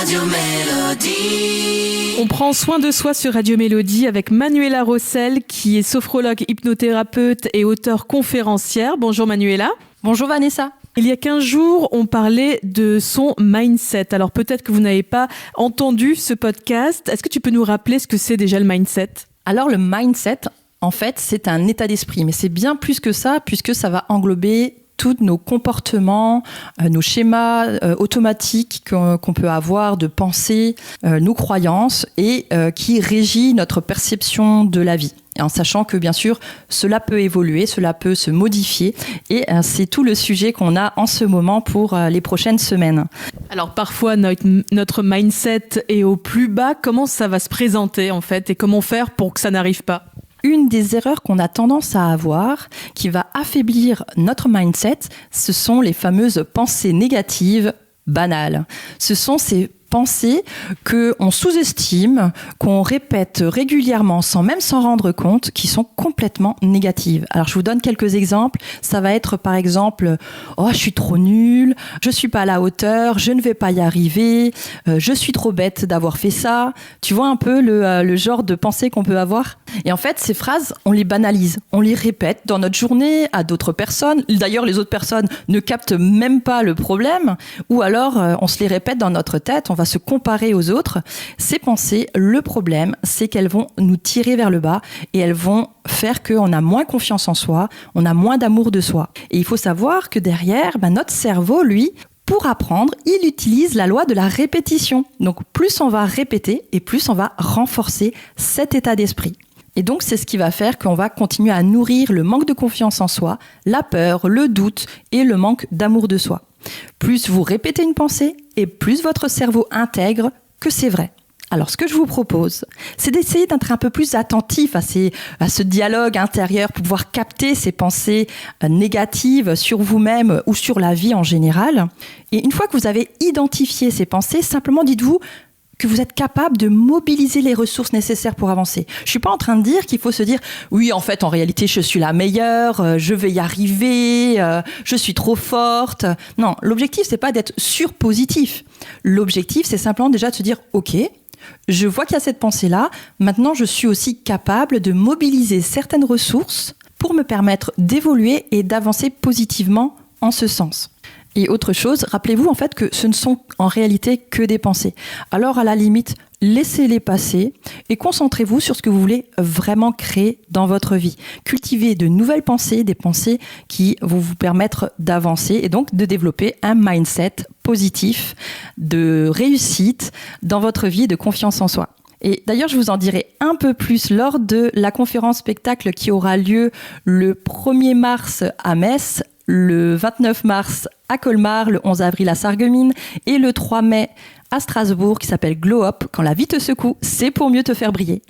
Radio Mélodie. On prend soin de soi sur Radio Mélodie avec Manuela Rossel, qui est sophrologue, hypnothérapeute et auteure conférencière. Bonjour Manuela. Bonjour Vanessa. Il y a 15 jours, on parlait de son mindset. Alors peut-être que vous n'avez pas entendu ce podcast. Est-ce que tu peux nous rappeler ce que c'est déjà le mindset ? Alors le mindset, en fait, c'est un état d'esprit. Mais c'est bien plus que ça, puisque ça va englober tous nos comportements, nos schémas automatiques qu'on peut avoir de pensée, nos croyances et qui régit notre perception de la vie. Et en sachant que, bien sûr, cela peut évoluer, cela peut se modifier. Et c'est tout le sujet qu'on a en ce moment pour les prochaines semaines. Alors parfois, notre mindset est au plus bas. Comment ça va se présenter en fait et comment faire pour que ça n'arrive pas ? Une des erreurs qu'on a tendance à avoir, qui va affaiblir notre mindset, ce sont les fameuses pensées négatives banales. Ce sont ces pensées qu'on sous-estime, qu'on répète régulièrement sans même s'en rendre compte, qui sont complètement négatives. Alors je vous donne quelques exemples. Ça va être par exemple « Oh, je suis trop nulle, je suis pas à la hauteur, je ne vais pas y arriver, je suis trop bête d'avoir fait ça ». Tu vois un peu le genre de pensée qu'on peut avoir ? Et en fait, ces phrases, on les banalise, on les répète dans notre journée à d'autres personnes. D'ailleurs, les autres personnes ne captent même pas le problème, ou alors on se les répète dans notre tête, on va se comparer aux autres. Ces pensées, le problème, c'est qu'elles vont nous tirer vers le bas et elles vont faire qu'on a moins confiance en soi, on a moins d'amour de soi. Et il faut savoir que derrière, notre cerveau, lui, pour apprendre, il utilise la loi de la répétition. Donc plus on va répéter et plus on va renforcer cet état d'esprit. Et donc, c'est ce qui va faire qu'on va continuer à nourrir le manque de confiance en soi, la peur, le doute et le manque d'amour de soi. Plus vous répétez une pensée et plus votre cerveau intègre que c'est vrai. Alors, ce que je vous propose, c'est d'essayer d'être un peu plus attentif à ce dialogue intérieur pour pouvoir capter ces pensées négatives sur vous-même ou sur la vie en général. Et une fois que vous avez identifié ces pensées, simplement dites-vous que vous êtes capable de mobiliser les ressources nécessaires pour avancer. Je suis pas en train de dire qu'il faut se dire « Oui, en fait, en réalité, je suis la meilleure, je vais y arriver, je suis trop forte. » Non, l'objectif, c'est pas d'être surpositif. L'objectif, c'est simplement déjà de se dire « Ok, je vois qu'il y a cette pensée-là. Maintenant, je suis aussi capable de mobiliser certaines ressources pour me permettre d'évoluer et d'avancer positivement en ce sens. » Et autre chose, rappelez-vous en fait que ce ne sont en réalité que des pensées. Alors à la limite, laissez-les passer et concentrez-vous sur ce que vous voulez vraiment créer dans votre vie. Cultivez de nouvelles pensées, des pensées qui vont vous permettre d'avancer et donc de développer un mindset positif, de réussite dans votre vie, de confiance en soi. Et d'ailleurs, je vous en dirai un peu plus lors de la conférence spectacle qui aura lieu le 1er mars à Metz, le 29 mars à Colmar, le 11 avril à Sarreguemines et le 3 mai à Strasbourg qui s'appelle Glow Up. Quand la vie te secoue, c'est pour mieux te faire briller.